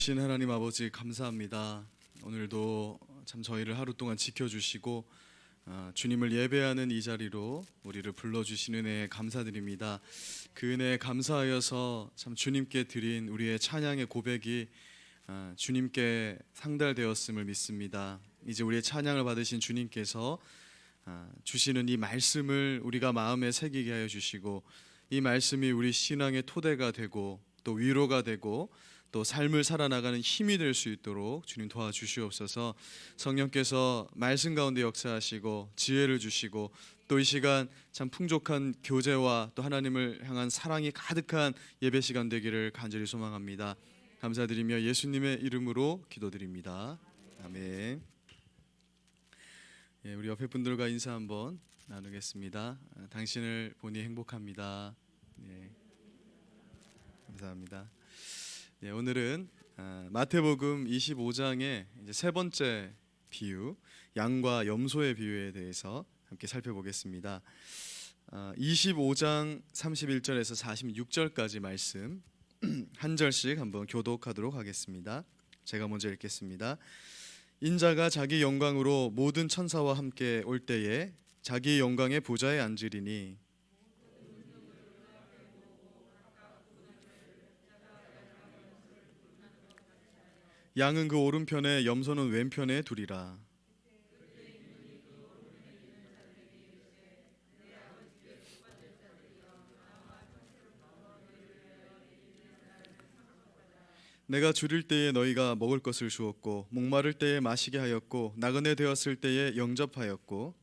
신 하나님 아버지 감사합니다. 오늘도 참 저희를 하루 동안 지켜주시고 주님을 예배하는 이 자리로 우리를 불러주시는 은혜에 감사드립니다. 그 은혜에 감사하여서 참 주님께 드린 우리의 찬양의 고백이 주님께 상달되었음을 믿습니다. 이제 우리의 찬양을 받으신 주님께서 주시는 이 말씀을 우리가 마음에 새기게 하여 주시고, 이 말씀이 우리 신앙의 토대가 되고 또 위로가 되고 또 삶을 살아나가는 힘이 될 수 있도록 주님 도와주시옵소서. 성령께서 말씀 가운데 역사하시고 지혜를 주시고, 또 이 시간 참 풍족한 교제와 또 하나님을 향한 사랑이 가득한 예배 시간 되기를 간절히 소망합니다. 감사드리며 예수님의 이름으로 기도드립니다. 아멘. 우리 옆에 분들과 인사 한번 나누겠습니다. 당신을 보니 행복합니다. 감사합니다. 오늘은 마태복음 25장의 이제 세 번째 비유, 양과 염소의 비유에 대해서 함께 살펴보겠습니다. 25장 31절에서 46절까지 말씀 한 절씩 한번 교독하도록 하겠습니다. 제가 먼저 읽겠습니다. 인자가 자기 영광으로 모든 천사와 함께 올 때에 자기 영광의 보좌에 앉으리니 양은 그 오른편에 염소는 왼편에 두리라. 내가 줄일 때에 너희가 먹을 것을 주었고, 목마를 때에 마시게 하였고, 나그네 되었을 때에 영접하였고,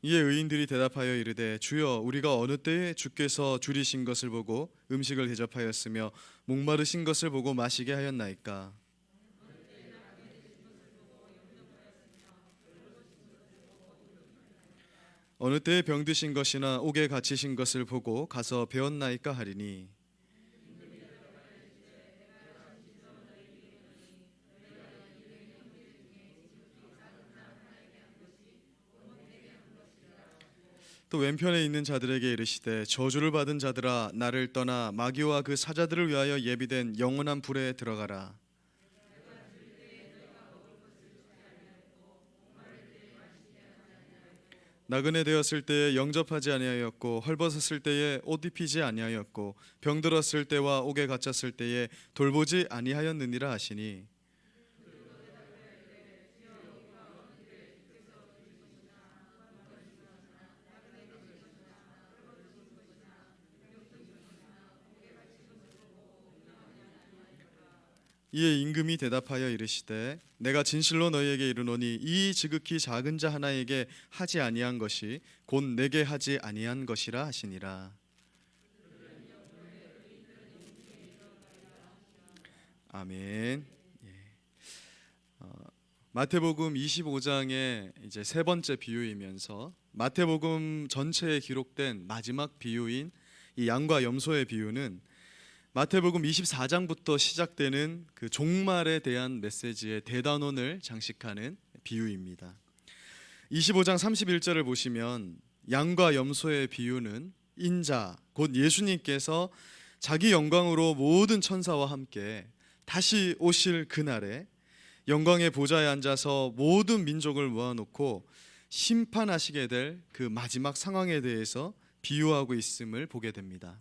이에 의인들이 대답하여 이르되 주여, 우리가 어느 때에 주께서 줄이신 것을 보고 음식을 대접하였으며 목마르신 것을 보고 마시게 하였나이까? 어느 때에 병드신 것이나 옥에 갇히신 것을 보고 가서 배웠나이까 하리니, 또 왼편에 있는 자들에게 이르시되 저주를 받은 자들아, 나를 떠나 마귀와 그 사자들을 위하여 예비된 영원한 불에 들어가라. 나그네 되었을 때에 영접하지 아니하였고, 헐벗었을 때에 옷 입히지 아니하였고, 병들었을 때와 옥에 갇혔을 때에 돌보지 아니하였느니라 하시니, 이에 임금이 대답하여 이르시되 내가 진실로 너희에게 이르노니 이 지극히 작은 자 하나에게 하지 아니한 것이 곧 내게 하지 아니한 것이라 하시니라. 아멘. 마태복음 25장의 이제 세 번째 비유이면서 마태복음 전체에 기록된 마지막 비유인 이 양과 염소의 비유는 마태복음 24장부터 시작되는 그 종말에 대한 메시지의 대단원을 장식하는 비유입니다. 25장 31절을 보시면 양과 염소의 비유는 인자 곧 예수님께서 자기 영광으로 모든 천사와 함께 다시 오실 그날에 영광의 보좌에 앉아서 모든 민족을 모아놓고 심판하시게 될 그 마지막 상황에 대해서 비유하고 있음을 보게 됩니다.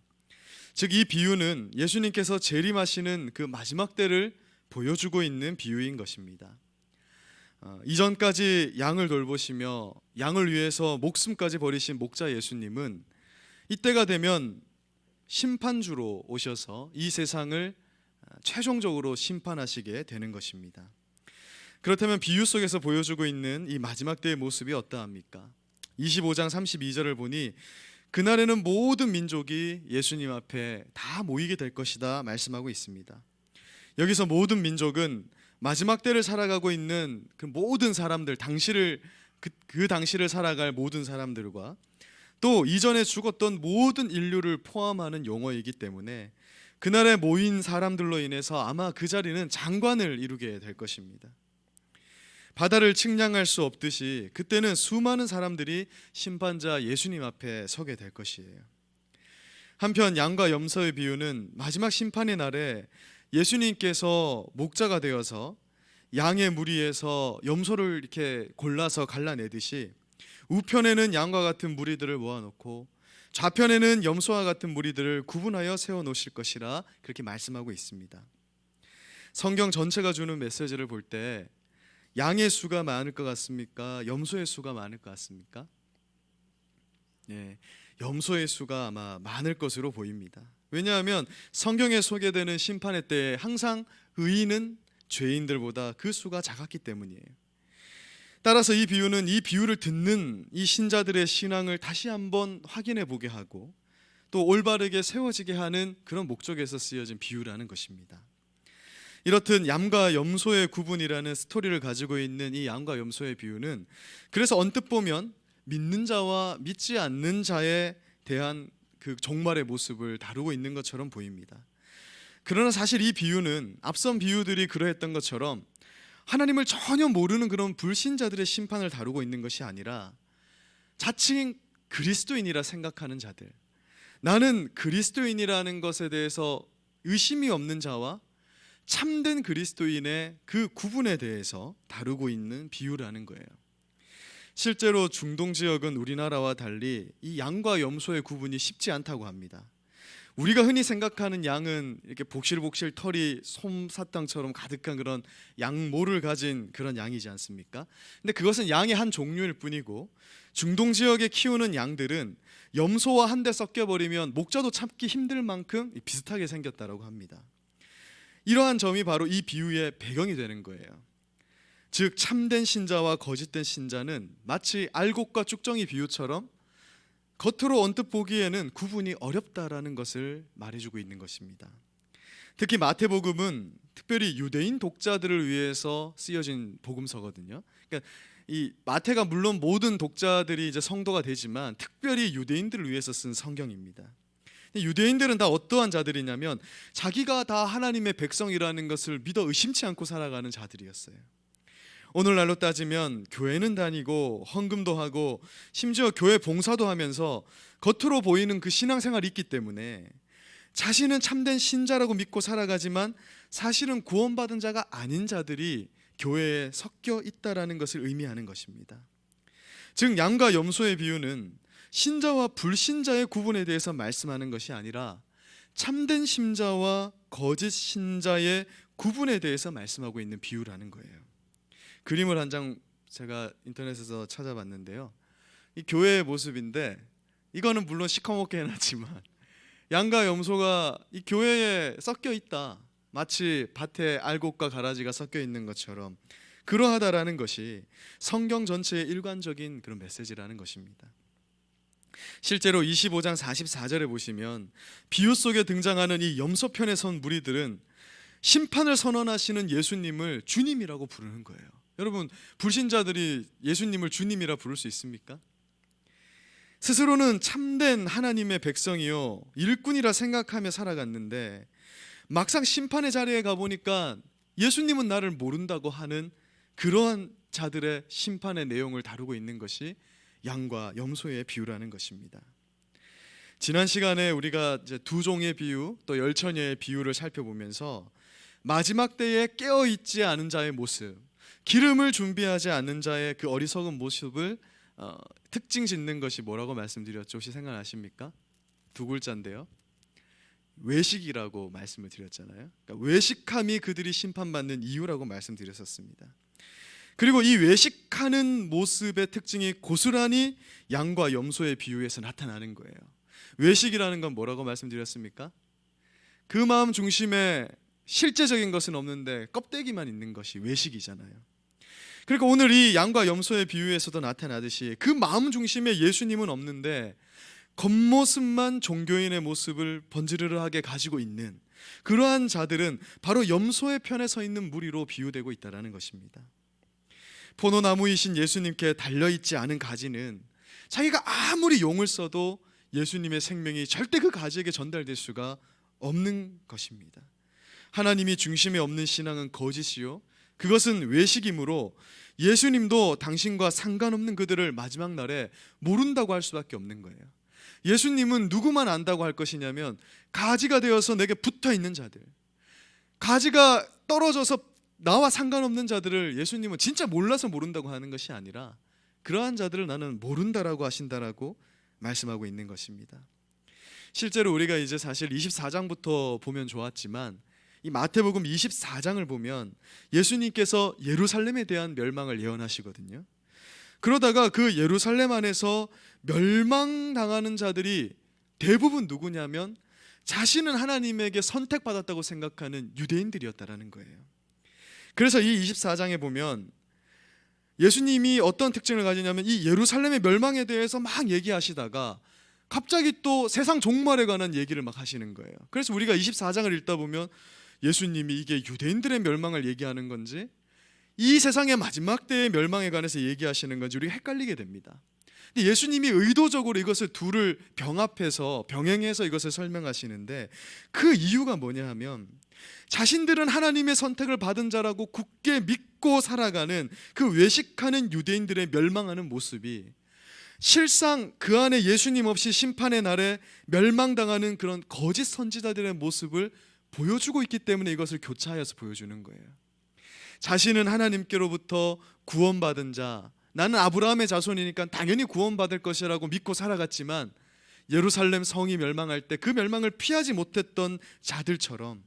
즉 이 비유는 예수님께서 재림하시는 그 마지막 때를 보여주고 있는 비유인 것입니다. 이전까지 양을 돌보시며 양을 위해서 목숨까지 버리신 목자 예수님은 이때가 되면 심판주로 오셔서 이 세상을 최종적으로 심판하시게 되는 것입니다. 그렇다면 비유 속에서 보여주고 있는 이 마지막 때의 모습이 어떠합니까? 25장 32절을 보니 그날에는 모든 민족이 예수님 앞에 다 모이게 될 것이다 말씀하고 있습니다. 여기서 모든 민족은 마지막 때를 살아가고 있는 그 모든 사람들, 그 당시를 살아갈 모든 사람들과 또 이전에 죽었던 모든 인류를 포함하는 용어이기 때문에 그날에 모인 사람들로 인해서 아마 그 자리는 장관을 이루게 될 것입니다. 바다를 측량할 수 없듯이 그때는 수많은 사람들이 심판자 예수님 앞에 서게 될 것이에요. 한편 양과 염소의 비유는 마지막 심판의 날에 예수님께서 목자가 되어서 양의 무리에서 염소를 이렇게 골라서 갈라내듯이 우편에는 양과 같은 무리들을 모아놓고 좌편에는 염소와 같은 무리들을 구분하여 세워놓으실 것이라 그렇게 말씀하고 있습니다. 성경 전체가 주는 메시지를 볼 때 양의 수가 많을 것 같습니까? 염소의 수가 많을 것 같습니까? 네, 염소의 수가 아마 많을 것으로 보입니다. 왜냐하면 성경에 소개되는 심판의 때에 항상 의인은 죄인들보다 그 수가 작았기 때문이에요. 따라서 이 비유는 이 비유를 듣는 이 신자들의 신앙을 다시 한번 확인해 보게 하고 또 올바르게 세워지게 하는 그런 목적에서 쓰여진 비유라는 것입니다. 이렇듯 양과 염소의 구분이라는 스토리를 가지고 있는 이 양과 염소의 비유는 그래서 언뜻 보면 믿는 자와 믿지 않는 자에 대한 그 종말의 모습을 다루고 있는 것처럼 보입니다. 그러나 사실 이 비유는 앞선 비유들이 그러했던 것처럼 하나님을 전혀 모르는 그런 불신자들의 심판을 다루고 있는 것이 아니라 자칭 그리스도인이라 생각하는 자들, 나는 그리스도인이라는 것에 대해서 의심이 없는 자와 참된 그리스도인의 그 구분에 대해서 다루고 있는 비유라는 거예요. 실제로 중동 지역은 우리나라와 달리 이 양과 염소의 구분이 쉽지 않다고 합니다. 우리가 흔히 생각하는 양은 이렇게 복실복실 털이 솜사탕처럼 가득한 그런 양모를 가진 그런 양이지 않습니까? 근데 그것은 양의 한 종류일 뿐이고 중동 지역에 키우는 양들은 염소와 한데 섞여버리면 목자도 참기 힘들 만큼 비슷하게 생겼다고 합니다. 이러한 점이 바로 이 비유의 배경이 되는 거예요. 즉 참된 신자와 거짓된 신자는 마치 알곡과 쭉정이 비유처럼 겉으로 언뜻 보기에는 구분이 어렵다라는 것을 말해주고 있는 것입니다. 특히 마태복음은 특별히 유대인 독자들을 위해서 쓰여진 복음서거든요. 그러니까 이 마태가 물론 모든 독자들이 이제 성도가 되지만 특별히 유대인들을 위해서 쓴 성경입니다. 유대인들은 다 어떠한 자들이냐면 자기가 다 하나님의 백성이라는 것을 믿어 의심치 않고 살아가는 자들이었어요. 오늘날로 따지면 교회는 다니고 헌금도 하고 심지어 교회 봉사도 하면서 겉으로 보이는 그 신앙생활이 있기 때문에 자신은 참된 신자라고 믿고 살아가지만 사실은 구원받은 자가 아닌 자들이 교회에 섞여 있다라는 것을 의미하는 것입니다. 즉 양과 염소의 비유는 신자와 불신자의 구분에 대해서 말씀하는 것이 아니라 참된 신자와 거짓 신자의 구분에 대해서 말씀하고 있는 비유라는 거예요. 그림을 한 장 제가 인터넷에서 찾아봤는데요. 이 교회의 모습인데 이거는 물론 시커멓게 해놨지만 양과 염소가 이 교회에 섞여 있다. 마치 밭에 알곡과 가라지가 섞여 있는 것처럼 그러하다라는 것이 성경 전체의 일관적인 그런 메시지라는 것입니다. 실제로 25장 44절에 보시면 비유 속에 등장하는 이 염소편에 선 무리들은 심판을 선언하시는 예수님을 주님이라고 부르는 거예요. 여러분, 불신자들이 예수님을 주님이라 부를 수 있습니까? 스스로는 참된 하나님의 백성이요 일꾼이라 생각하며 살아갔는데 막상 심판의 자리에 가보니까 예수님은 나를 모른다고 하는 그러한 자들의 심판의 내용을 다루고 있는 것이 양과 염소의 비유라는 것입니다. 지난 시간에 우리가 이제 두 종의 비유 또 열처녀의 비유를 살펴보면서 마지막 때에 깨어있지 않은 자의 모습, 기름을 준비하지 않는 자의 그 어리석은 모습을 특징 짓는 것이 뭐라고 말씀드렸죠? 혹시 생각나십니까? 두 글자인데요. 외식이라고 말씀을 드렸잖아요. 그러니까 외식함이 그들이 심판받는 이유라고 말씀드렸었습니다. 그리고 이 외식하는 모습의 특징이 고스란히 양과 염소의 비유에서 나타나는 거예요. 외식이라는 건 뭐라고 말씀드렸습니까? 그 마음 중심에 실제적인 것은 없는데 껍데기만 있는 것이 외식이잖아요. 그러니까 오늘 이 양과 염소의 비유에서도 나타나듯이 그 마음 중심에 예수님은 없는데 겉모습만 종교인의 모습을 번지르르하게 가지고 있는 그러한 자들은 바로 염소의 편에 서 있는 무리로 비유되고 있다는 것입니다. 포도나무이신 예수님께 달려있지 않은 가지는 자기가 아무리 용을 써도 예수님의 생명이 절대 그 가지에게 전달될 수가 없는 것입니다. 하나님이 중심에 없는 신앙은 거짓이요 그것은 외식이므로 예수님도 당신과 상관없는 그들을 마지막 날에 모른다고 할 수밖에 없는 거예요. 예수님은 누구만 안다고 할 것이냐면 가지가 되어서 내게 붙어 있는 자들, 가지가 떨어져서 나와 상관없는 자들을 예수님은 진짜 몰라서 모른다고 하는 것이 아니라 그러한 자들을 나는 모른다라고 하신다라고 말씀하고 있는 것입니다. 실제로 우리가 이제 사실 24장부터 보면 좋았지만 이 마태복음 24장을 보면 예수님께서 예루살렘에 대한 멸망을 예언하시거든요. 그러다가 그 예루살렘 안에서 멸망당하는 자들이 대부분 누구냐면 자신은 하나님에게 선택받았다고 생각하는 유대인들이었다라는 거예요. 그래서 이 24장에 보면 예수님이 어떤 특징을 가지냐면 이 예루살렘의 멸망에 대해서 막 얘기하시다가 갑자기 또 세상 종말에 관한 얘기를 막 하시는 거예요. 그래서 우리가 24장을 읽다 보면 예수님이 이게 유대인들의 멸망을 얘기하는 건지 이 세상의 마지막 때의 멸망에 관해서 얘기하시는 건지 우리가 헷갈리게 됩니다. 근데 예수님이 의도적으로 이것을 둘을 병행해서 이것을 설명하시는데 그 이유가 뭐냐 하면 자신들은 하나님의 선택을 받은 자라고 굳게 믿고 살아가는 그 외식하는 유대인들의 멸망하는 모습이 실상 그 안에 예수님 없이 심판의 날에 멸망당하는 그런 거짓 선지자들의 모습을 보여주고 있기 때문에 이것을 교차하여서 보여주는 거예요. 자신은 하나님께로부터 구원받은 자, 나는 아브라함의 자손이니까 당연히 구원받을 것이라고 믿고 살아갔지만 예루살렘 성이 멸망할 때 그 멸망을 피하지 못했던 자들처럼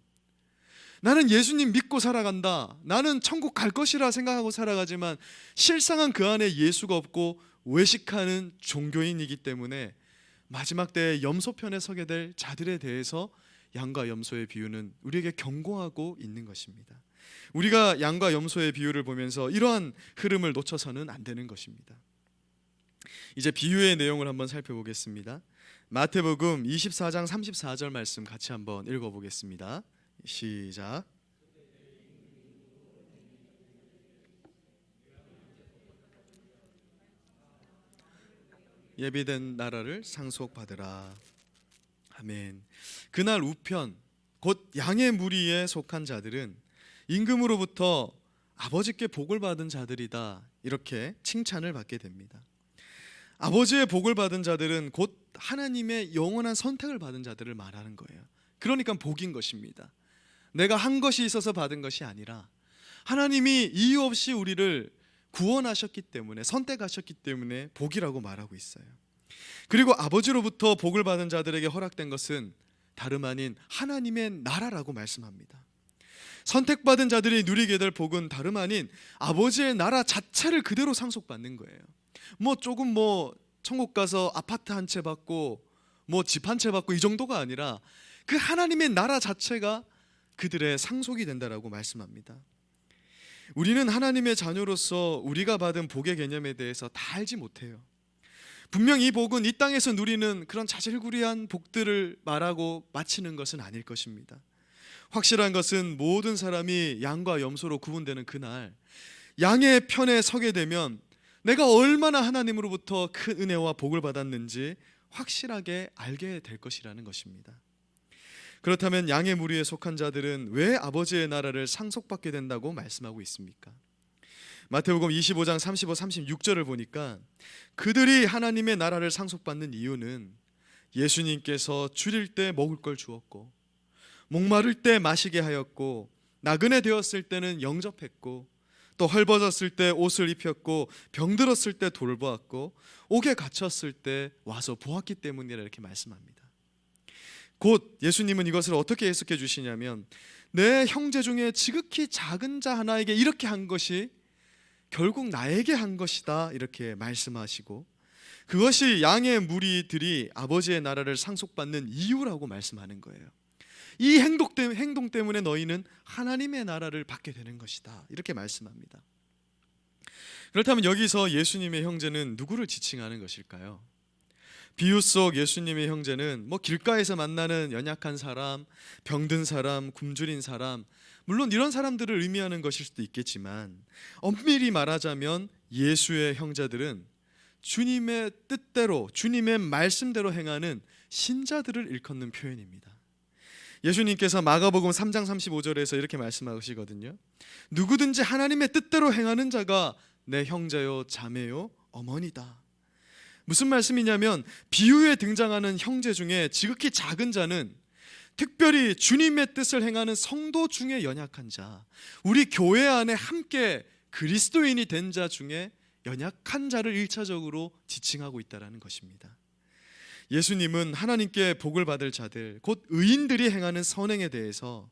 나는 예수님 믿고 살아간다, 나는 천국 갈 것이라 생각하고 살아가지만 실상은 그 안에 예수가 없고 외식하는 종교인이기 때문에 마지막 때에 염소편에 서게 될 자들에 대해서 양과 염소의 비유는 우리에게 경고하고 있는 것입니다. 우리가 양과 염소의 비유를 보면서 이러한 흐름을 놓쳐서는 안 되는 것입니다. 이제 비유의 내용을 한번 살펴보겠습니다. 마태복음 24장 34절 말씀 같이 한번 읽어보겠습니다. 시작. 예비된 나라를 상속받으라. 아멘. 그날 우편 곧 양의 무리에 속한 자들은 임금으로부터 아버지께 복을 받은 자들이다 이렇게 칭찬을 받게 됩니다. 아버지의 복을 받은 자들은 곧 하나님의 영원한 선택을 받은 자들을 말하는 거예요. 그러니까 복인 것입니다. 내가 한 것이 있어서 받은 것이 아니라 하나님이 이유 없이 우리를 구원하셨기 때문에, 선택하셨기 때문에 복이라고 말하고 있어요. 그리고 아버지로부터 복을 받은 자들에게 허락된 것은 다름 아닌 하나님의 나라라고 말씀합니다. 선택받은 자들이 누리게 될 복은 다름 아닌 아버지의 나라 자체를 그대로 상속받는 거예요. 조금 천국 가서 아파트 한 채 받고 집 한 채 받고 이 정도가 아니라 그 하나님의 나라 자체가 그들의 상속이 된다라고 말씀합니다. 우리는 하나님의 자녀로서 우리가 받은 복의 개념에 대해서 다 알지 못해요. 분명 이 복은 이 땅에서 누리는 그런 자질구레한 복들을 말하고 마치는 것은 아닐 것입니다. 확실한 것은 모든 사람이 양과 염소로 구분되는 그날 양의 편에 서게 되면 내가 얼마나 하나님으로부터 큰 은혜와 복을 받았는지 확실하게 알게 될 것이라는 것입니다. 그렇다면 양의 무리에 속한 자들은 왜 아버지의 나라를 상속받게 된다고 말씀하고 있습니까? 마태복음 25장 35, 36절을 보니까 그들이 하나님의 나라를 상속받는 이유는 예수님께서 줄일 때 먹을 걸 주었고 목마를 때 마시게 하였고 나그네 되었을 때는 영접했고 또 헐벗었을 때 옷을 입혔고 병들었을 때 돌보았고 옥에 갇혔을 때 와서 보았기 때문이라 이렇게 말씀합니다. 곧 예수님은 이것을 어떻게 해석해 주시냐면 내 형제 중에 지극히 작은 자 하나에게 이렇게 한 것이 결국 나에게 한 것이다 이렇게 말씀하시고 그것이 양의 무리들이 아버지의 나라를 상속받는 이유라고 말씀하는 거예요. 이 행동 때문에 너희는 하나님의 나라를 받게 되는 것이다 이렇게 말씀합니다. 그렇다면 여기서 예수님의 형제는 누구를 지칭하는 것일까요? 비유 속 예수님의 형제는 길가에서 만나는 연약한 사람, 병든 사람, 굶주린 사람, 물론 이런 사람들을 의미하는 것일 수도 있겠지만 엄밀히 말하자면 예수의 형제들은 주님의 뜻대로, 주님의 말씀대로 행하는 신자들을 일컫는 표현입니다. 예수님께서 마가복음 3장 35절에서 이렇게 말씀하시거든요. 누구든지 하나님의 뜻대로 행하는 자가 내 형제요 자매요 어머니다. 무슨 말씀이냐면 비유에 등장하는 형제 중에 지극히 작은 자는 특별히 주님의 뜻을 행하는 성도 중에 연약한 자, 우리 교회 안에 함께 그리스도인이 된 자 중에 연약한 자를 1차적으로 지칭하고 있다는 것입니다. 예수님은 하나님께 복을 받을 자들, 곧 의인들이 행하는 선행에 대해서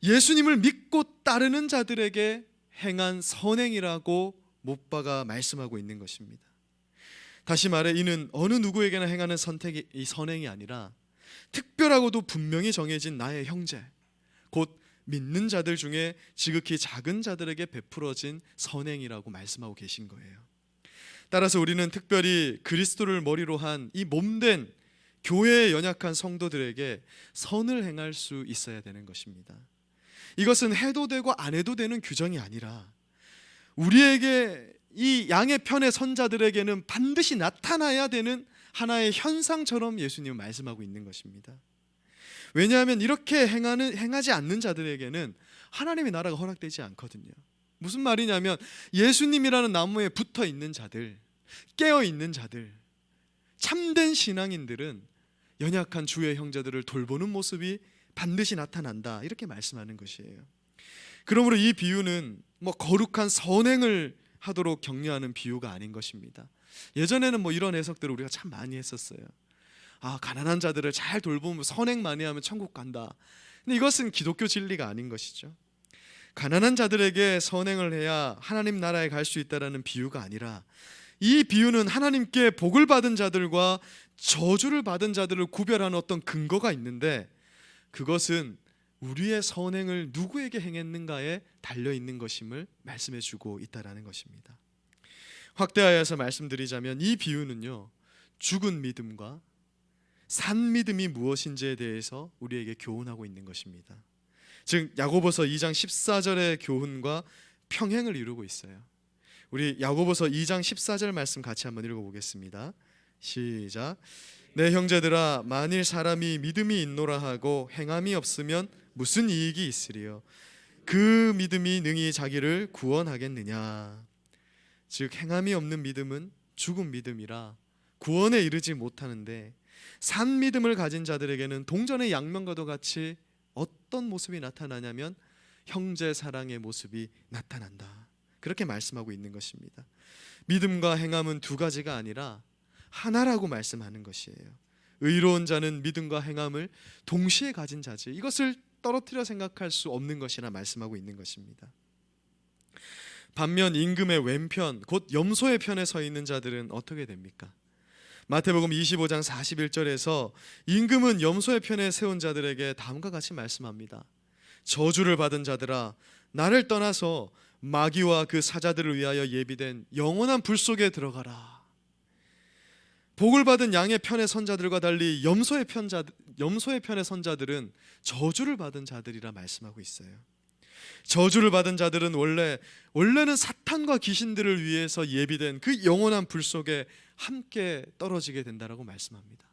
예수님을 믿고 따르는 자들에게 행한 선행이라고 못 박아 말씀하고 있는 것입니다. 다시 말해 이는 어느 누구에게나 행하는 이 선행이 아니라 특별하고도 분명히 정해진 나의 형제, 곧 믿는 자들 중에 지극히 작은 자들에게 베풀어진 선행이라고 말씀하고 계신 거예요. 따라서 우리는 특별히 그리스도를 머리로 한 이 몸된 교회에 연약한 성도들에게 선을 행할 수 있어야 되는 것입니다. 이것은 해도 되고 안 해도 되는 규정이 아니라 우리에게 이 양의 편의 선자들에게는 반드시 나타나야 되는 하나의 현상처럼 예수님은 말씀하고 있는 것입니다. 왜냐하면 이렇게 행하지 않는 자들에게는 하나님의 나라가 허락되지 않거든요. 무슨 말이냐면 예수님이라는 나무에 붙어 있는 자들, 깨어 있는 자들, 참된 신앙인들은 연약한 주의 형제들을 돌보는 모습이 반드시 나타난다, 이렇게 말씀하는 것이에요. 그러므로 이 비유는 거룩한 선행을 하도록 격려하는 비유가 아닌 것입니다. 예전에는 이런 해석들을 우리가 참 많이 했었어요. 가난한 자들을 잘 돌보면 선행 많이 하면 천국 간다. 근데 이것은 기독교 진리가 아닌 것이죠. 가난한 자들에게 선행을 해야 하나님 나라에 갈 수 있다라는 비유가 아니라 이 비유는 하나님께 복을 받은 자들과 저주를 받은 자들을 구별하는 어떤 근거가 있는데 그것은 우리의 선행을 누구에게 행했는가에 달려있는 것임을 말씀해주고 있다는 것입니다. 확대하여서 말씀드리자면 이 비유는요, 죽은 믿음과 산 믿음이 무엇인지에 대해서 우리에게 교훈하고 있는 것입니다. 즉 야고보서 2장 14절의 교훈과 평행을 이루고 있어요. 우리 야고보서 2장 14절 말씀 같이 한번 읽어보겠습니다. 시작. 내 형제들아, 만일 사람이 믿음이 있노라 하고 행함이 없으면 무슨 이익이 있으리요? 그 믿음이 능히 자기를 구원하겠느냐? 즉 행함이 없는 믿음은 죽은 믿음이라 구원에 이르지 못하는데 산 믿음을 가진 자들에게는 동전의 양면과도 같이 어떤 모습이 나타나냐면 형제 사랑의 모습이 나타난다, 그렇게 말씀하고 있는 것입니다. 믿음과 행함은 두 가지가 아니라 하나라고 말씀하는 것이에요. 의로운 자는 믿음과 행함을 동시에 가진 자지 이것을 떨어뜨려 생각할 수 없는 것이라 말씀하고 있는 것입니다. 반면 임금의 왼편, 곧 염소의 편에 서 있는 자들은 어떻게 됩니까? 마태복음 25장 41절에서 임금은 염소의 편에 세운 자들에게 다음과 같이 말씀합니다. 저주를 받은 자들아, 나를 떠나서 마귀와 그 사자들을 위하여 예비된 영원한 불 속에 들어가라. 복을 받은 양의 편의 선자들과 달리 염소의 편의 선자들은 저주를 받은 자들이라 말씀하고 있어요. 저주를 받은 자들은 원래는 사탄과 귀신들을 위해서 예비된 그 영원한 불 속에 함께 떨어지게 된다라고 말씀합니다.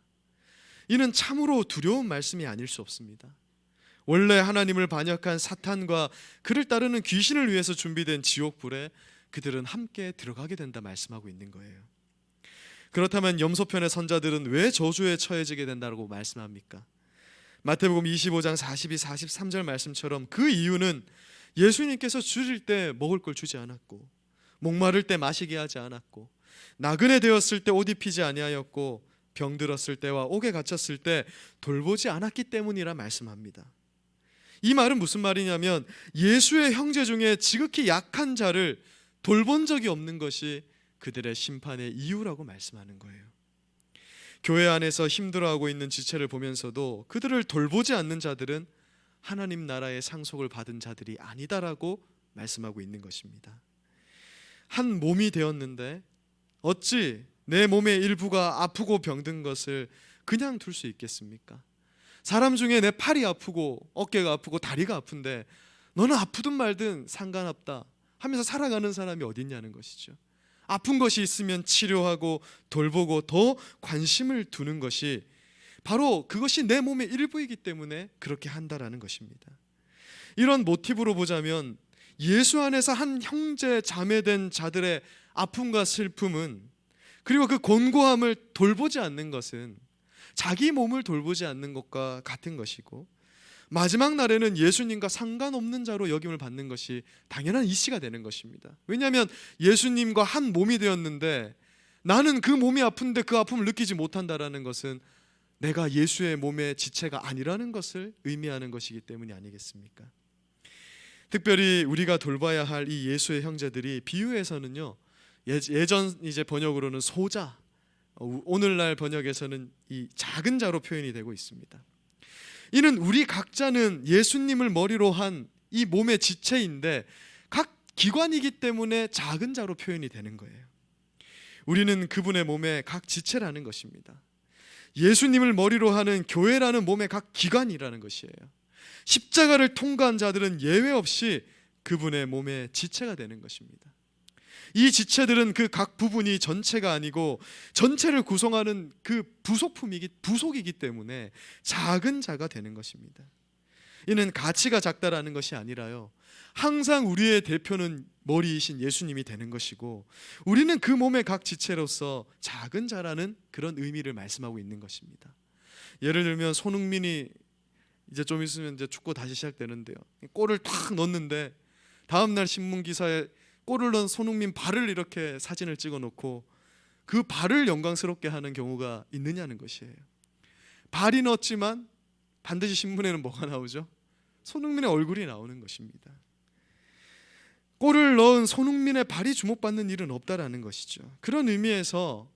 이는 참으로 두려운 말씀이 아닐 수 없습니다. 원래 하나님을 반역한 사탄과 그를 따르는 귀신을 위해서 준비된 지옥불에 그들은 함께 들어가게 된다 말씀하고 있는 거예요. 그렇다면 염소편의 선자들은 왜 저주에 처해지게 된다고 말씀합니까? 마태복음 25장 42, 43절 말씀처럼 그 이유는 예수님께서 주실 때 먹을 걸 주지 않았고, 목마를 때 마시게 하지 않았고, 나그네 되었을 때 옷 입히지 아니하였고, 병들었을 때와 옥에 갇혔을 때 돌보지 않았기 때문이라 말씀합니다. 이 말은 무슨 말이냐면 예수의 형제 중에 지극히 약한 자를 돌본 적이 없는 것이 그들의 심판의 이유라고 말씀하는 거예요. 교회 안에서 힘들어하고 있는 지체를 보면서도 그들을 돌보지 않는 자들은 하나님 나라의 상속을 받은 자들이 아니다라고 말씀하고 있는 것입니다. 한 몸이 되었는데 어찌 내 몸의 일부가 아프고 병든 것을 그냥 둘 수 있겠습니까? 사람 중에 내 팔이 아프고 어깨가 아프고 다리가 아픈데 너는 아프든 말든 상관없다 하면서 살아가는 사람이 어디 있냐는 것이죠. 아픈 것이 있으면 치료하고 돌보고 더 관심을 두는 것이 바로 그것이 내 몸의 일부이기 때문에 그렇게 한다라는 것입니다. 이런 모티브로 보자면 예수 안에서 한 형제 자매된 자들의 아픔과 슬픔은, 그리고 그 곤고함을 돌보지 않는 것은 자기 몸을 돌보지 않는 것과 같은 것이고, 마지막 날에는 예수님과 상관없는 자로 여김을 받는 것이 당연한 이치가 되는 것입니다. 왜냐하면 예수님과 한 몸이 되었는데 나는 그 몸이 아픈데 그 아픔을 느끼지 못한다라는 것은 내가 예수의 몸의 지체가 아니라는 것을 의미하는 것이기 때문이 아니겠습니까? 특별히 우리가 돌봐야 할 이 예수의 형제들이 비유에서는요, 예전 이제 번역으로는 소자, 오늘날 번역에서는 이 작은 자로 표현이 되고 있습니다. 이는 우리 각자는 예수님을 머리로 한 이 몸의 지체인데 각 기관이기 때문에 작은 자로 표현이 되는 거예요. 우리는 그분의 몸의 각 지체라는 것입니다. 예수님을 머리로 하는 교회라는 몸의 각 기관이라는 것이에요. 십자가를 통과한 자들은 예외 없이 그분의 몸의 지체가 되는 것입니다. 이 지체들은 그 각 부분이 전체가 아니고 전체를 구성하는 그 부속이기 때문에 작은 자가 되는 것입니다. 이는 가치가 작다라는 것이 아니라요, 항상 우리의 대표는 머리이신 예수님이 되는 것이고, 우리는 그 몸의 각 지체로서 작은 자라는 그런 의미를 말씀하고 있는 것입니다. 예를 들면 손흥민이 이제 좀 있으면 이제 축구 다시 시작되는데요, 골을 탁 넣었는데 다음날 신문 기사에 골을 넣은 손흥민 발을 이렇게 사진을 찍어놓고 그 발을 영광스럽게 하는 경우가 있느냐는 것이에요. 발이 넣었지만 반드시 신문에는 뭐가 나오죠? 손흥민의 얼굴이 나오는 것입니다. 골을 넣은 손흥민의 발이 주목받는 일은 없다라는 것이죠. 그런 의미에서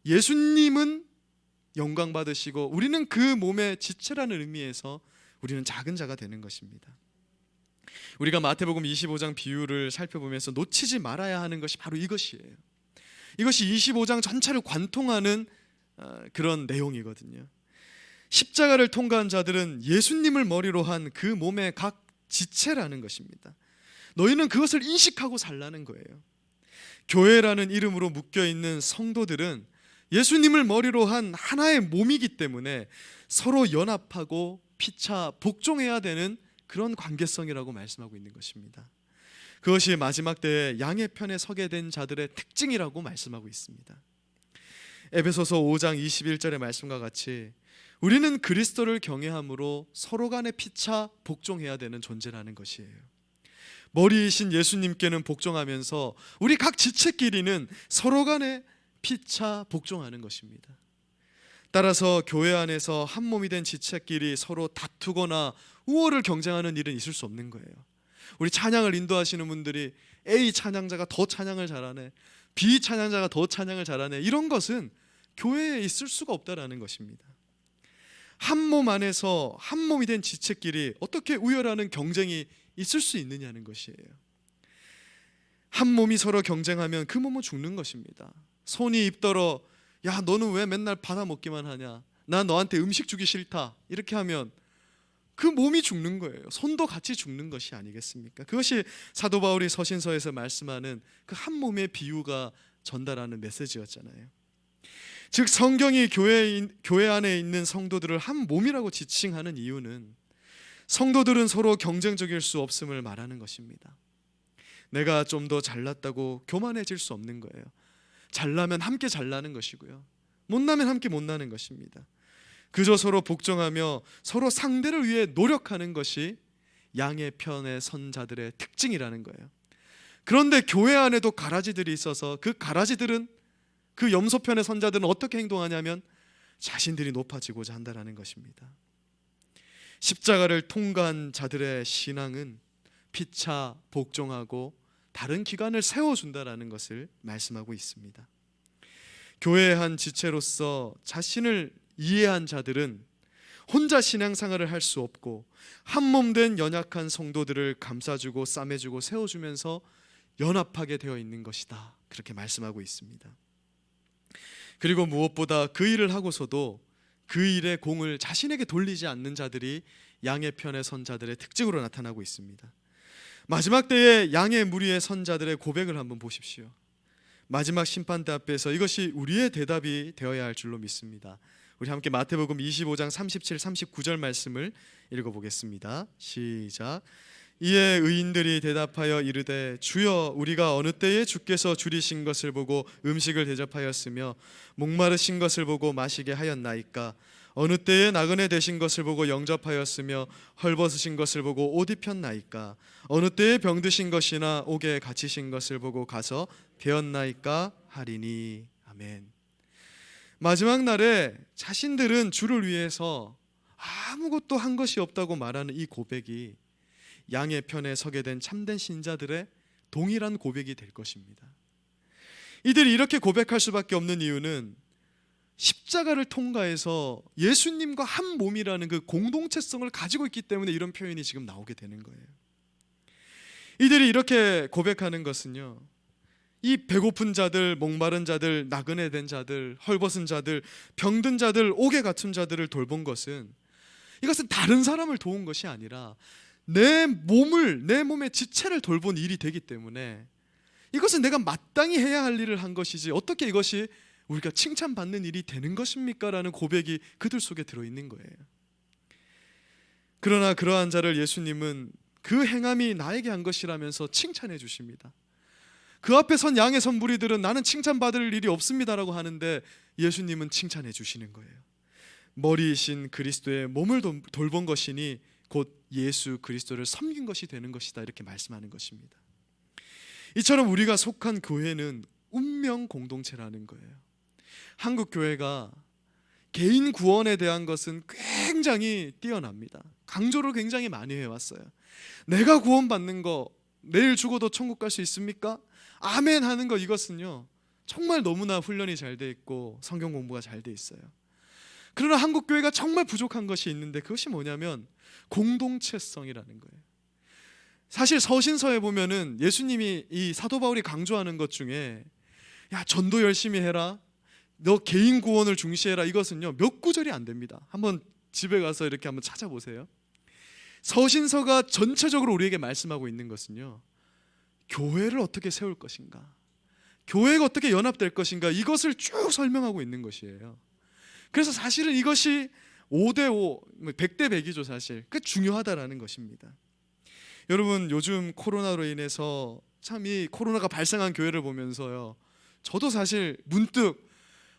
예수님은 영광 받으시고 우리는 그 몸의 지체라는 의미에서 우리는 작은 자가 되는 것입니다. 우리가 마태복음 25장 비유를 살펴보면서 놓치지 말아야 하는 것이 바로 이것이에요. 이것이 25장 전체를 관통하는 그런 내용이거든요. 십자가를 통과한 자들은 예수님을 머리로 한 그 몸의 각 지체라는 것입니다. 너희는 그것을 인식하고 살라는 거예요. 교회라는 이름으로 묶여있는 성도들은 예수님을 머리로 한 하나의 몸이기 때문에 서로 연합하고 피차 복종해야 되는 그런 관계성이라고 말씀하고 있는 것입니다. 그것이 마지막 때에 양의 편에 서게 된 자들의 특징이라고 말씀하고 있습니다. 에베소서 5장 21절의 말씀과 같이 우리는 그리스도를 경외함으로 서로 간에 피차 복종해야 되는 존재라는 것이에요. 머리이신 예수님께는 복종하면서 우리 각 지체끼리는 서로 간에 피차 복종하는 것입니다. 따라서 교회 안에서 한 몸이 된 지체끼리 서로 다투거나 우월을 경쟁하는 일은 있을 수 없는 거예요. 우리 찬양을 인도하시는 분들이 A 찬양자가 더 찬양을 잘하네, B 찬양자가 더 찬양을 잘하네, 이런 것은 교회에 있을 수가 없다라는 것입니다. 한 몸 안에서 한 몸이 된 지체끼리 어떻게 우열하는 경쟁이 있을 수 있느냐는 것이에요. 한 몸이 서로 경쟁하면 그 몸은 죽는 것입니다. 손이 입더러 야 너는 왜 맨날 받아 먹기만 하냐, 나 너한테 음식 주기 싫다, 이렇게 하면 그 몸이 죽는 거예요. 손도 같이 죽는 것이 아니겠습니까? 그것이 사도 바울이 서신서에서 말씀하는 그 한 몸의 비유가 전달하는 메시지였잖아요. 즉 성경이 교회 안에 있는 성도들을 한 몸이라고 지칭하는 이유는 성도들은 서로 경쟁적일 수 없음을 말하는 것입니다. 내가 좀 더 잘났다고 교만해질 수 없는 거예요. 잘나면 함께 잘나는 것이고요, 못나면 함께 못나는 것입니다. 그저 서로 복종하며 서로 상대를 위해 노력하는 것이 양의 편에 선 자들의 특징이라는 거예요. 그런데 교회 안에도 가라지들이 있어서 그 가라지들은, 그 염소편의 선자들은 어떻게 행동하냐면 자신들이 높아지고자 한다는 것입니다. 십자가를 통과한 자들의 신앙은 피차 복종하고 다른 기관을 세워준다는 것을 말씀하고 있습니다. 교회의 한 지체로서 자신을 이해한 자들은 혼자 신앙생활을 할 수 없고 한 몸 된 연약한 성도들을 감싸주고 싸매주고 세워주면서 연합하게 되어 있는 것이다, 그렇게 말씀하고 있습니다. 그리고 무엇보다 그 일을 하고서도 그 일의 공을 자신에게 돌리지 않는 자들이 양의 편에 선 자들의 특징으로 나타나고 있습니다. 마지막 때에 양의 무리에 선 자들의 고백을 한번 보십시오. 마지막 심판대 앞에서 이것이 우리의 대답이 되어야 할 줄로 믿습니다. 우리 함께 마태복음 25장 37, 39절 말씀을 읽어보겠습니다. 시작. 이에 의인들이 대답하여 이르되 주여 우리가 어느 때에 주께서 줄이신 것을 보고 음식을 대접하였으며 목마르신 것을 보고 마시게 하였나이까? 어느 때에 나그네 되신 것을 보고 영접하였으며 헐벗으신 것을 보고 옷 입혔나이까? 어느 때에 병드신 것이나 옥에 갇히신 것을 보고 가서 배웠나이까 하리니. 아멘. 마지막 날에 자신들은 주를 위해서 아무것도 한 것이 없다고 말하는 이 고백이 양의 편에 서게 된 참된 신자들의 동일한 고백이 될 것입니다. 이들이 이렇게 고백할 수밖에 없는 이유는 십자가를 통과해서 예수님과 한 몸이라는 그 공동체성을 가지고 있기 때문에 이런 표현이 지금 나오게 되는 거예요. 이들이 이렇게 고백하는 것은요, 이 배고픈 자들, 목마른 자들, 나그네 된 자들, 헐벗은 자들, 병든 자들, 옥에 갇힌 자들을 돌본 것은, 이것은 다른 사람을 도운 것이 아니라 내 몸의 지체를 돌본 일이 되기 때문에 이것은 내가 마땅히 해야 할 일을 한 것이지 어떻게 이것이 우리가 칭찬받는 일이 되는 것입니까? 라는 고백이 그들 속에 들어있는 거예요. 그러나 그러한 자를 예수님은 그 행함이 나에게 한 것이라면서 칭찬해 주십니다. 그 앞에 선 양의 선부리들은 나는 칭찬받을 일이 없습니다라고 하는데 예수님은 칭찬해 주시는 거예요. 머리이신 그리스도의 몸을 돌본 것이니 곧 예수 그리스도를 섬긴 것이 되는 것이다, 이렇게 말씀하는 것입니다. 이처럼 우리가 속한 교회는 운명 공동체라는 거예요. 한국 교회가 개인 구원에 대한 것은 굉장히 뛰어납니다. 강조를 굉장히 많이 해왔어요. 내가 구원받는 거 내일 죽어도 천국 갈 수 있습니까? 아멘 하는 거, 이것은요 정말 너무나 훈련이 잘 돼 있고 성경 공부가 잘 돼 있어요. 그러나 한국 교회가 정말 부족한 것이 있는데 그것이 뭐냐면 공동체성이라는 거예요. 사실 서신서에 보면은 예수님이 이 사도 바울이 강조하는 것 중에 야 전도 열심히 해라, 너 개인 구원을 중시해라, 이것은요 몇 구절이 안 됩니다. 한번 집에 가서 이렇게 한번 찾아보세요. 서신서가 전체적으로 우리에게 말씀하고 있는 것은요, 교회를 어떻게 세울 것인가, 교회가 어떻게 연합될 것인가, 이것을 쭉 설명하고 있는 것이에요. 그래서 사실은 이것이 5대5, 100대 100이죠 사실. 그 중요하다라는 것입니다. 여러분, 요즘 코로나로 인해서 참 이 코로나가 발생한 교회를 보면서요, 저도 사실 문득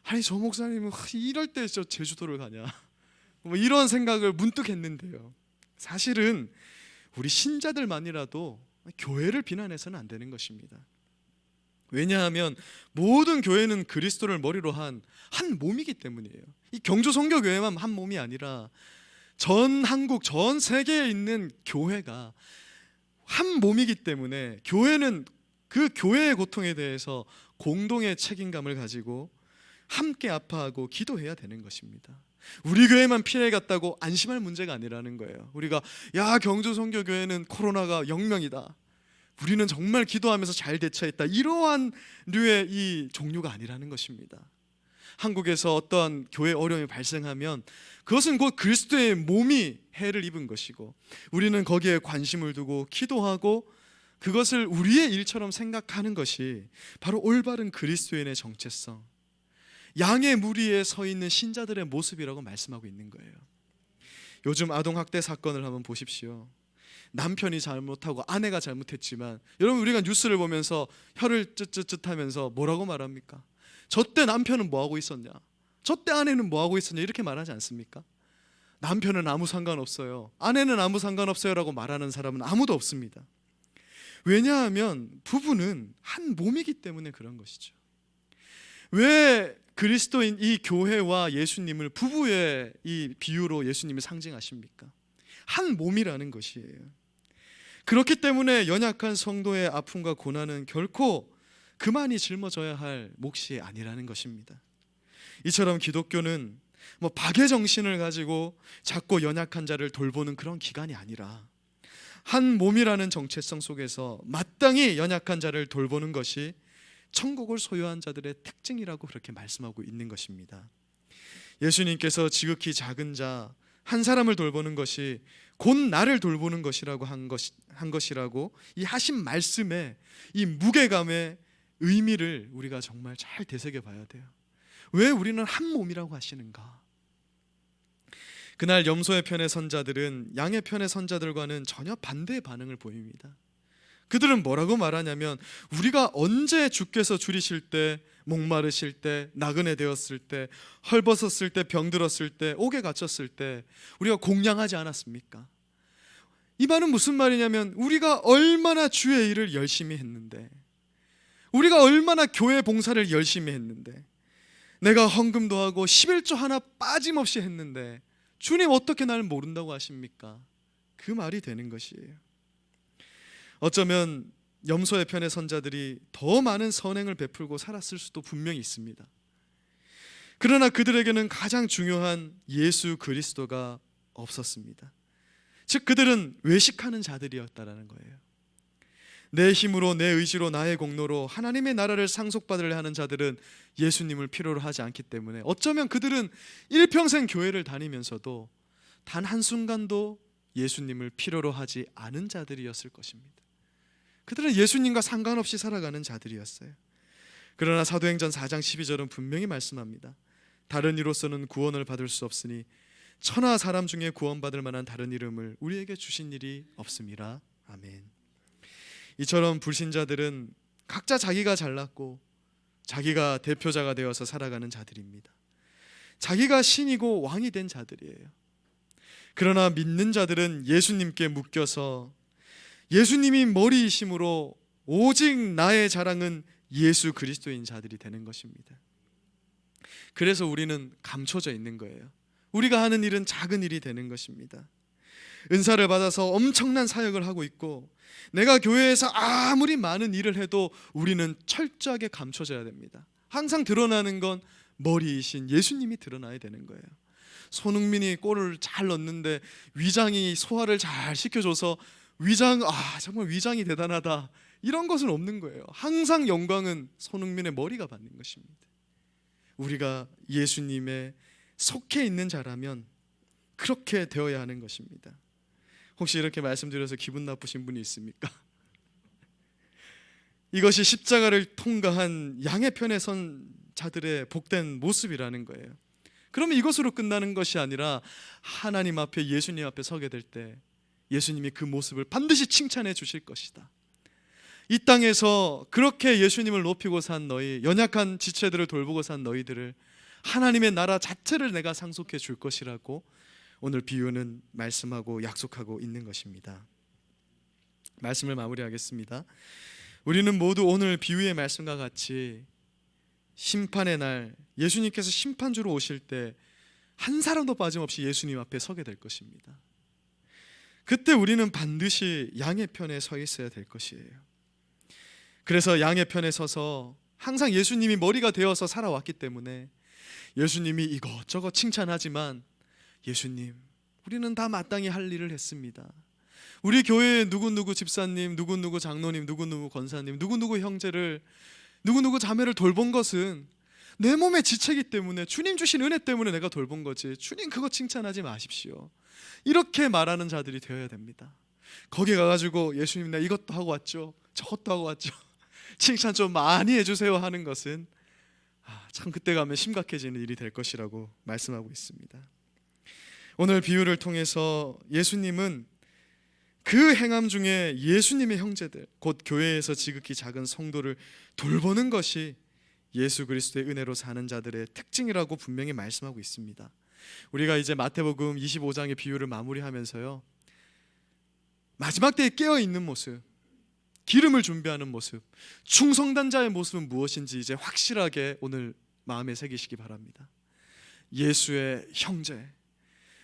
아니 저 목사님은 이럴 때 저 제주도를 가냐 뭐 이런 생각을 문득 했는데요, 사실은 우리 신자들만이라도 교회를 비난해서는 안 되는 것입니다. 왜냐하면 모든 교회는 그리스도를 머리로 한 몸이기 때문이에요. 이 경주 선교교회만 한 몸이 아니라 전 한국, 전 세계에 있는 교회가 한 몸이기 때문에 교회는 그 교회의 고통에 대해서 공동의 책임감을 가지고 함께 아파하고 기도해야 되는 것입니다. 우리 교회만 피해갔다고 안심할 문제가 아니라는 거예요. 우리가 야 경주 선교교회는 코로나가 0명이다, 우리는 정말 기도하면서 잘 대처했다, 이러한 류의 이 종류가 아니라는 것입니다. 한국에서 어떠한 교회 어려움이 발생하면 그것은 곧 그리스도의 몸이 해를 입은 것이고 우리는 거기에 관심을 두고 기도하고 그것을 우리의 일처럼 생각하는 것이 바로 올바른 그리스도인의 정체성, 양의 무리에 서 있는 신자들의 모습이라고 말씀하고 있는 거예요. 요즘 아동학대 사건을 한번 보십시오. 남편이 잘못하고 아내가 잘못했지만 여러분, 우리가 뉴스를 보면서 혀를 쯧쯧쯧하면서 뭐라고 말합니까? 저 때 남편은 뭐하고 있었냐, 저 때 아내는 뭐하고 있었냐, 이렇게 말하지 않습니까? 남편은 아무 상관없어요, 아내는 아무 상관없어요 라고 말하는 사람은 아무도 없습니다. 왜냐하면 부부는 한 몸이기 때문에 그런 것이죠. 왜 그리스도인 이 교회와 예수님을 부부의 이 비유로 예수님이 상징하십니까? 한 몸이라는 것이에요. 그렇기 때문에 연약한 성도의 아픔과 고난은 결코 그만이 짊어져야 할 몫이 아니라는 것입니다. 이처럼 기독교는 박의 정신을 가지고 작고 연약한 자를 돌보는 그런 기관이 아니라 한 몸이라는 정체성 속에서 마땅히 연약한 자를 돌보는 것이 천국을 소유한 자들의 특징이라고 그렇게 말씀하고 있는 것입니다. 예수님께서 지극히 작은 자 한 사람을 돌보는 것이 곧 나를 돌보는 것이라고 한 것이라고 이 하신 말씀의 이 무게감의 의미를 우리가 정말 잘 되새겨 봐야 돼요. 왜 우리는 한 몸이라고 하시는가? 그날 염소의 편의 선자들은 양의 편의 선자들과는 전혀 반대의 반응을 보입니다. 그들은 뭐라고 말하냐면, 우리가 언제 주께서 줄이실 때, 목마르실 때, 나그네 되었을 때, 헐벗었을 때, 병들었을 때, 옥에 갇혔을 때 우리가 공양하지 않았습니까? 이 말은 무슨 말이냐면, 우리가 얼마나 주의 일을 열심히 했는데, 우리가 얼마나 교회 봉사를 열심히 했는데, 내가 헌금도 하고 11조 하나 빠짐없이 했는데 주님 어떻게 나를 모른다고 하십니까? 그 말이 되는 것이에요. 어쩌면 염소의 편의 선자들이 더 많은 선행을 베풀고 살았을 수도 분명히 있습니다. 그러나 그들에게는 가장 중요한 예수 그리스도가 없었습니다. 즉 그들은 외식하는 자들이었다라는 거예요. 내 힘으로, 내 의지로, 나의 공로로 하나님의 나라를 상속받으려 하는 자들은 예수님을 필요로 하지 않기 때문에 어쩌면 그들은 일평생 교회를 다니면서도 단 한순간도 예수님을 필요로 하지 않은 자들이었을 것입니다. 그들은 예수님과 상관없이 살아가는 자들이었어요. 그러나 사도행전 4장 12절은 분명히 말씀합니다. 다른 이로서는 구원을 받을 수 없으니 천하 사람 중에 구원받을 만한 다른 이름을 우리에게 주신 일이 없음이라. 아멘. 이처럼 불신자들은 각자 자기가 잘났고 자기가 대표자가 되어서 살아가는 자들입니다. 자기가 신이고 왕이 된 자들이에요. 그러나 믿는 자들은 예수님께 묶여서 예수님이 머리이심으로 오직 나의 자랑은 예수 그리스도인 자들이 되는 것입니다. 그래서 우리는 감춰져 있는 거예요. 우리가 하는 일은 작은 일이 되는 것입니다. 은사를 받아서 엄청난 사역을 하고 있고 내가 교회에서 아무리 많은 일을 해도 우리는 철저하게 감춰져야 됩니다. 항상 드러나는 건 머리이신 예수님이 드러나야 되는 거예요. 손흥민이 골을 잘 넣는데 위장이 소화를 잘 시켜줘서 정말 위장이 대단하다, 이런 것은 없는 거예요. 항상 영광은 손흥민의 머리가 받는 것입니다. 우리가 예수님의 속해 있는 자라면 그렇게 되어야 하는 것입니다. 혹시 이렇게 말씀드려서 기분 나쁘신 분이 있습니까? 이것이 십자가를 통과한 양의 편에 선 자들의 복된 모습이라는 거예요. 그러면 이것으로 끝나는 것이 아니라 하나님 앞에, 예수님 앞에 서게 될 때 예수님이 그 모습을 반드시 칭찬해 주실 것이다. 이 땅에서 그렇게 예수님을 높이고 산 너희, 연약한 지체들을 돌보고 산 너희들을 하나님의 나라 자체를 내가 상속해 줄 것이라고 오늘 비유는 말씀하고 약속하고 있는 것입니다. 말씀을 마무리하겠습니다. 우리는 모두 오늘 비유의 말씀과 같이 심판의 날, 예수님께서 심판주로 오실 때 한 사람도 빠짐없이 예수님 앞에 서게 될 것입니다. 그때 우리는 반드시 양의 편에 서 있어야 될 것이에요. 그래서 양의 편에 서서 항상 예수님이 머리가 되어서 살아왔기 때문에 예수님이 이것저것 칭찬하지만, 예수님, 우리는 다 마땅히 할 일을 했습니다. 우리 교회의 누구누구 집사님, 누구누구 장로님, 누구누구 권사님, 누구누구 형제를, 누구누구 자매를 돌본 것은 내 몸의 지체이기 때문에, 주님 주신 은혜 때문에 내가 돌본 거지, 주님 그거 칭찬하지 마십시오, 이렇게 말하는 자들이 되어야 됩니다. 거기 가가지고 예수님 내가 이것도 하고 왔죠, 저것도 하고 왔죠, 칭찬 좀 많이 해주세요 하는 것은 참 그때 가면 심각해지는 일이 될 것이라고 말씀하고 있습니다. 오늘 비유를 통해서 예수님은 그 행함 중에 예수님의 형제들, 곧 교회에서 지극히 작은 성도를 돌보는 것이 예수 그리스도의 은혜로 사는 자들의 특징이라고 분명히 말씀하고 있습니다. 우리가 이제 마태복음 25장의 비유를 마무리하면서요, 마지막 때에 깨어있는 모습, 기름을 준비하는 모습, 충성된 자의 모습은 무엇인지 이제 확실하게 오늘 마음에 새기시기 바랍니다. 예수의 형제,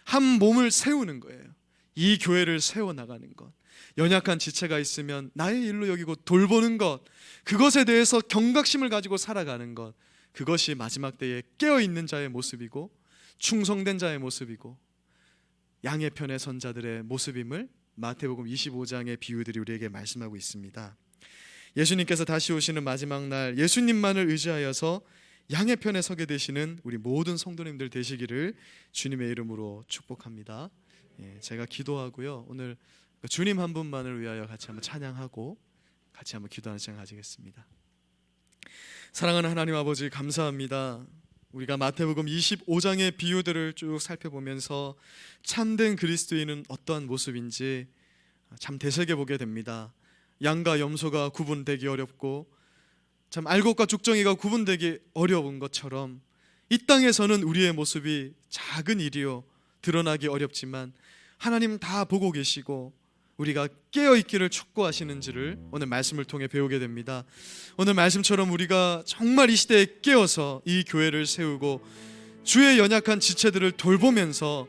한 몸을 세우는 거예요. 이 교회를 세워나가는 것, 연약한 지체가 있으면 나의 일로 여기고 돌보는 것, 그것에 대해서 경각심을 가지고 살아가는 것, 그것이 마지막 때에 깨어있는 자의 모습이고 충성된 자의 모습이고 양의 편에 선 자들의 모습임을 마태복음 25장의 비유들이 우리에게 말씀하고 있습니다. 예수님께서 다시 오시는 마지막 날, 예수님만을 의지하여서 양의 편에 서게 되시는 우리 모든 성도님들 되시기를 주님의 이름으로 축복합니다. 제가 기도하고요, 오늘 주님 한 분만을 위하여 같이 한번 찬양하고 같이 한번 기도하는 시간 가지겠습니다. 사랑하는 하나님 아버지, 감사합니다. 우리가 마태복음 25장의 비유들을 쭉 살펴보면서 참된 그리스도인은 어떠한 모습인지 참 되새겨보게 됩니다. 양과 염소가 구분되기 어렵고 참 알곡과 죽정이가 구분되기 어려운 것처럼 이 땅에서는 우리의 모습이 작은 일이요 드러나기 어렵지만 하나님 다 보고 계시고 우리가 깨어있기를 촉구하시는지를 오늘 말씀을 통해 배우게 됩니다. 오늘 말씀처럼 우리가 정말 이 시대에 깨어서 이 교회를 세우고 주의 연약한 지체들을 돌보면서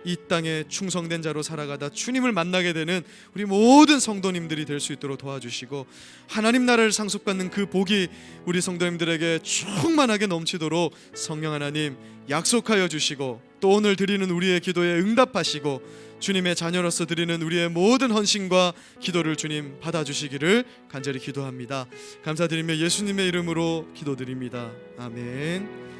이 땅에 충성된 자로 살아가다 주님을 만나게 되는 우리 모든 성도님들이 될 수 있도록 도와주시고 하나님 나라를 상속받는 그 복이 우리 성도님들에게 충만하게 넘치도록 성령 하나님 약속하여 주시고 또 오늘 드리는 우리의 기도에 응답하시고 주님의 자녀로서 드리는 우리의 모든 헌신과 기도를 주님 받아주시기를 간절히 기도합니다. 감사드리며 예수님의 이름으로 기도드립니다. 아멘.